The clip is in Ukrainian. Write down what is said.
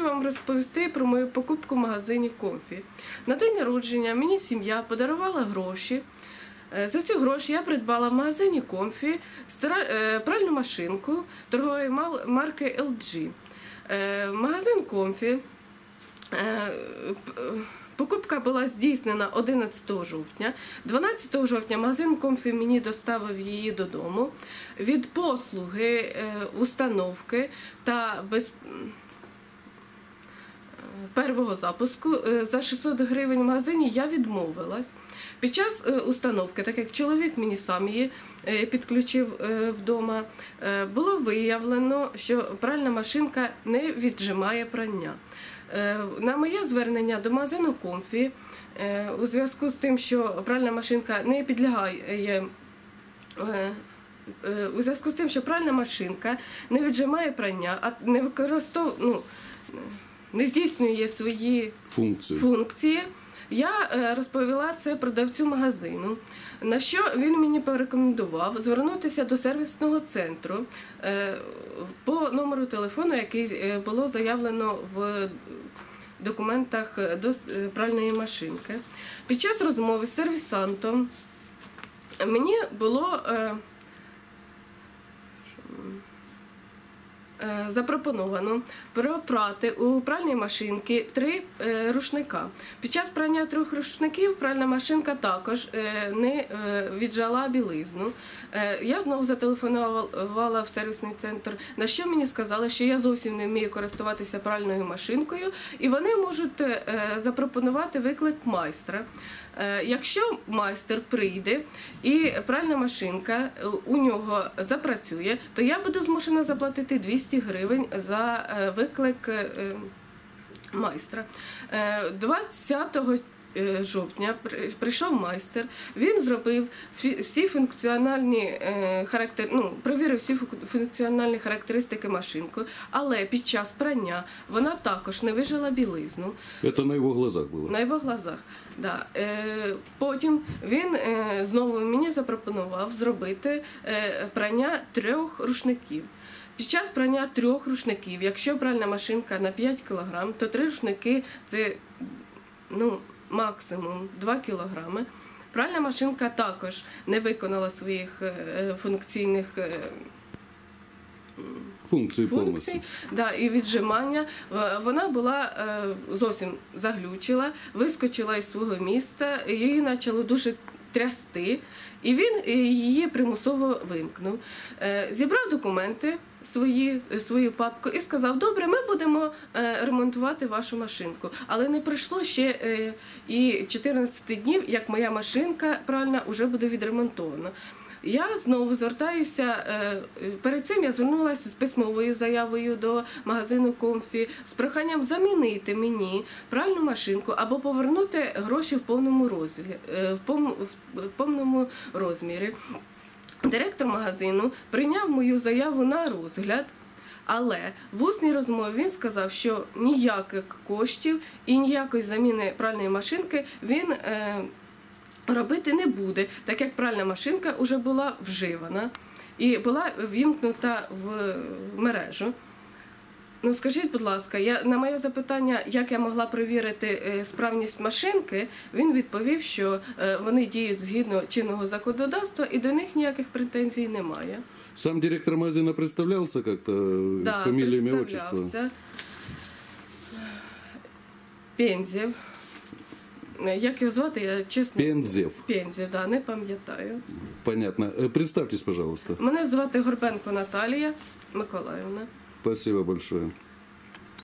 хочу вам розповісти про мою покупку в магазині Comfy. На день народження мені сім'я подарувала гроші. За ці гроші я придбала в магазині Comfy пральну машинку торгової марки LG. Магазин Comfy. Покупка була здійснена 11 жовтня. 12 жовтня магазин Comfy мені доставив її додому. Від послуги, установки та первого запуску за 600 гривень в магазині я відмовилась. Під час установки, так як чоловік мені сам її підключив вдома, було виявлено, що пральна машинка не віджимає прання. На моє звернення до магазину Comfy, у зв'язку з тим, що пральна машинка не підлягає, у зв'язку з тим, що пральна машинка не віджимає прання, а не здійснює свої функції, я розповіла це продавцю магазину, на що він мені порекомендував звернутися до сервісного центру по номеру телефону, який було заявлено в документах до пральної машинки. Під час розмови з сервісантом мені було запропоновано пропрати у пральній машинці 3 рушника. Під час прання 3 рушників пральна машинка також не віджала білизну. Я знову зателефонувала в сервісний центр, на що мені сказали, що я зовсім не вмію користуватися пральною машинкою, і вони можуть запропонувати виклик майстра. Якщо майстер прийде і пральна машинка у нього запрацює, то я буду змушена заплатити 200 гривень за виклик майстра. 20 жовтня прийшов майстер, він зробив всі функціональні перевірив всі функціональні характеристики машинки, але під час прання вона також не вижила білизну. Це на його глазах було? На його глазах, да. Потім він знову мені запропонував зробити прання 3 рушників. Під час прання 3 рушників, якщо пральна машинка на 5 кг, то 3 рушники – це максимум 2 кг. Пральна машинка також не виконала своїх функційних функцій і віджимання. Вона була зовсім заглючила, вискочила із свого місця, її почало дуже трясти, і він її примусово вимкнув. Зібрав документи, свою папку і сказав: добре, ми будемо ремонтувати вашу машинку. Але не пройшло ще і 14 днів, як моя машинка пральна вже буде відремонтована. Я знову звертаюся, перед цим я звернулася з письмовою заявою до магазину Comfy з проханням замінити мені пральну машинку або повернути гроші в повному розмірі. Директор магазину прийняв мою заяву на розгляд, але в усній розмові він сказав, що ніяких коштів і ніякої заміни пральної машинки він робити не буде, так як пральна машинка вже була вживана і була ввімкнута в мережу. Скажіть, будь ласка, на моє запитання, як я могла перевірити справність машинки, він відповів, що вони діють згідно чинного законодавства і до них ніяких претензій немає. Сам директор магазина представлявся як-то? Да, фамілія, ім'я, отчество? представлявся. Пензєв. Як його звати, я чесно... Пензєв? Пензєв, да, не пам'ятаю. Понятно. Представтесь, пожалуйста. Мене звати Горбенко Наталія Миколаївна. Спасибо большое.